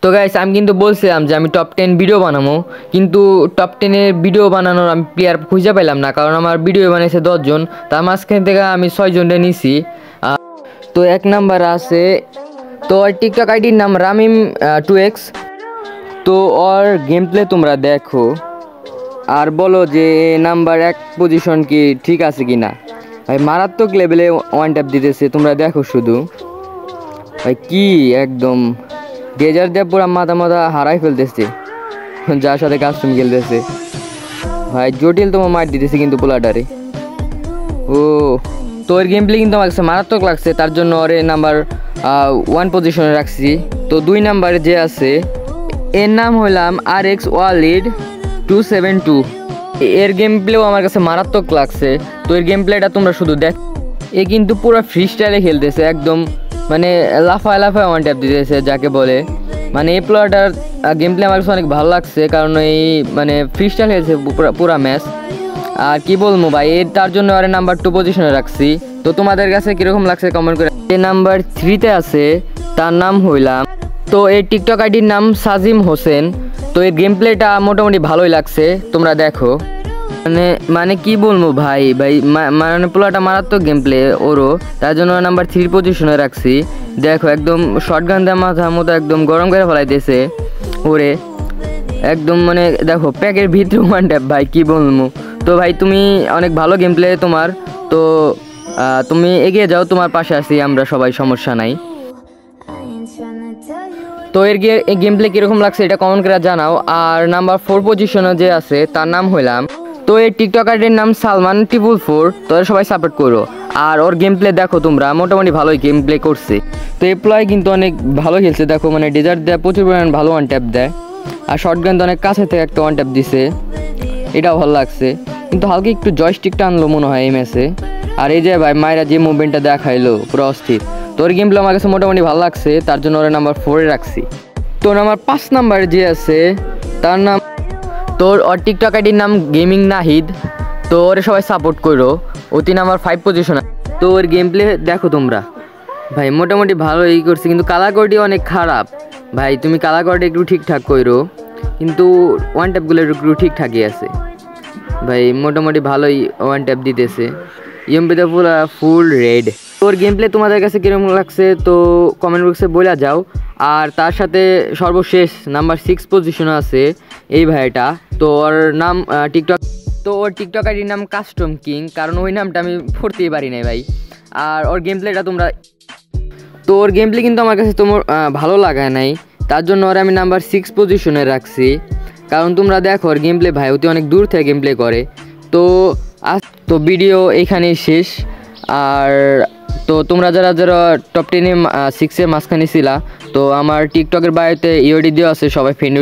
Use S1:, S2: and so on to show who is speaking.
S1: তো গাইস আমি কিন্তু বলছিলাম যে আমি টপ 10 ভিডিও বানাবো, কিন্তু টপ 10 এর ভিডিও বানানোর আমি প্লেয়ার খুঁজে পেলাম না, কারণ আমার ভিডিও বানাইছে 10 জন, তার মাঝখান থেকে আমি 6 জনটা নিছি। তো 1 নাম্বার আছে, তো ওর টিকটক আইডির নাম রামিম 2x। তো ওর গেম প্লে তোমরা দেখো আর বলো যে নাম্বার 1 পজিশন কি ঠিক আছে কি না। ভাই মারাত্মক লেভেলে ওয়ান ট্যাপ দিতেছে, তোমরা দেখো শুধু। ভাই কি একদম ডেজার দিয়ে পুরা মাথা হারাই ফেলতেছে যার সাথে কাস্টম খেলতেছে। ভাই জটিল তোমার মার দিতেছে কিন্তু পোলাটারে। ও তো এর গেম প্লে কিন্তু আমার কাছে মারাত্মক লাগছে, তার জন্য ওরে নাম্বার 1 পজিশনে রাখছি। তো 2 নাম্বারে যে আছে এর নাম হইলাম RX Walid 272। এর গেম প্লেও আমার কাছে মারাত্মক লাগছে। তো এর গেম প্লেটা তোমরা শুধু দেখ, এ কিন্তু পুরো ফ্রি স্টাইলে খেলতেছে, একদম মানে লাফায় ওয়ান ট্যাপ দিতেছে যাকে বলে। মানে এই প্লেয়ারটার গেম প্লে আমার কাছে অনেক ভালো লাগছে, কারণ এই মানে ফ্রি স্টাইল খেলছে পুরা ম্যাচ। আর কি বলবো ভাই, তার জন্য আরে নাম্বার 2 পজিশনে রাখছি। তো তোমাদের কাছে কীরকম লাগছে কমেন্ট করে। যে নাম্বার 3-তে আছে তার নাম হইলাম, তো এই টিকটক আইডির নাম সাজিম হোসেন। তো এর গেম প্লেটা মোটামুটি ভালোই লাগছে, তোমরা দেখো। মানে কি বলবো ভাই মানে পোলাটা মারাত্মক গেম প্লে ওরও, তার জন্য নাম্বার 3 পজিশনে রাখছি। দেখো একদম শর্টগান দেওয়া মাথার মতো একদম গরম করে ফেলাইতেছে ওরে, একদম মানে দেখো প্যাকের ভিতরে ওয়ান ট্যাপ। ভাই কি বলবো। তো ভাই তুমি অনেক ভালো গেম প্লে তোমার, তো তুমি এগিয়ে যাও, তোমার পাশে আছি আমরা সবাই, সমস্যা নাই। তো এর গেম প্লে কীরকম লাগছে এটা কমেন্ট করে জানাও। আর নাম্বার 4 পজিশনে যে আছে তার নাম হইলাম, তো এই টিকটক আইডির নাম সালমান 444। তো সবাই সাপোর্ট করো। আর ওর গেম প্লে দেখো তোমরা, মোটামুটি ভালোই গেম প্লে করছে। তো এই প্লাই কিন্তু অনেক ভালো খেলছে, দেখো মানে ডেজার্ট দেয় প্রচুর পরিমাণ ভালো ওয়ান ট্যাপ দেয়, আর শর্টগান তো অনেক কাছে থেকে একটা ওয়ান ট্যাপ দিছে, এটাও ভালো লাগছে। কিন্তু হালকা একটু জয়স্টিকটা আনলো মনে হয় এই ম্যাচে। আর এই যে ভাই মায়েরা যে মুভমেন্টটা দেখাইলো পুরো অস্থির। তো ওর গেম প্লে আমার কাছে মোটামুটি ভালো লাগছে, তার জন্য ওরা নাম্বার 4-এ রাখছি। তো নাম্বার 5 নাম্বার যে আছে তার নাম, তোর ওর টিকটক আইডির নাম গেমিং নাহিদ। তো ওরে সবাই সাপোর্ট করো, অতি নাম্বার 5 পজিশন। তো ওর গেম প্লে দেখো তোমরা, ভাই মোটামুটি ভালোই করছে, কিন্তু কালার কোয়ালিটি অনেক খারাপ। ভাই তুমি কালার কোয়ালিটি একটু ঠিকঠাক করো, কিন্তু ওয়ান ট্যাপগুলো একটু ঠিকঠাকই আছে। ভাই মোটামুটি ভালোই ওয়ান ট্যাপ দিতেছে, ইএমপিতে পুরো ফুল রেড। ওর গেম প্লে তোমাদের কাছে কীরকম লাগছে তো কমেন্ট বক্সে বলে যাও। আর তার সাথে সর্বশেষ নাম্বার 6 পজিশনে আছে এই ভাইটা। তো ওর নাম টিকটক, তো ওর টিকটক আইডির নাম কাস্টম কিং, কারণ ওই নামটা আমি পড়তেই পারি নাই ভাই। আর ওর গেম প্লেটা তোমরা, তো ওর গেম প্লে কিন্তু আমার কাছে তোমার ভালো লাগায় নাই, তার জন্য ওর আমি নাম্বার 6 পজিশনে রাখছি। কারণ তোমরা দেখো ওর গেম প্লে ভাই অতি অনেক দূর থেকে গেম প্লে করে। তো ভিডিও এইখানেই শেষ। আর তো তোমরা যারা টপ 10-এ 6-এর মাঝখানে ছিলা, তো আমার টিকটকের বায়োতে ইওডি দেওয়া আছে, সবাই ফ্রেন্ড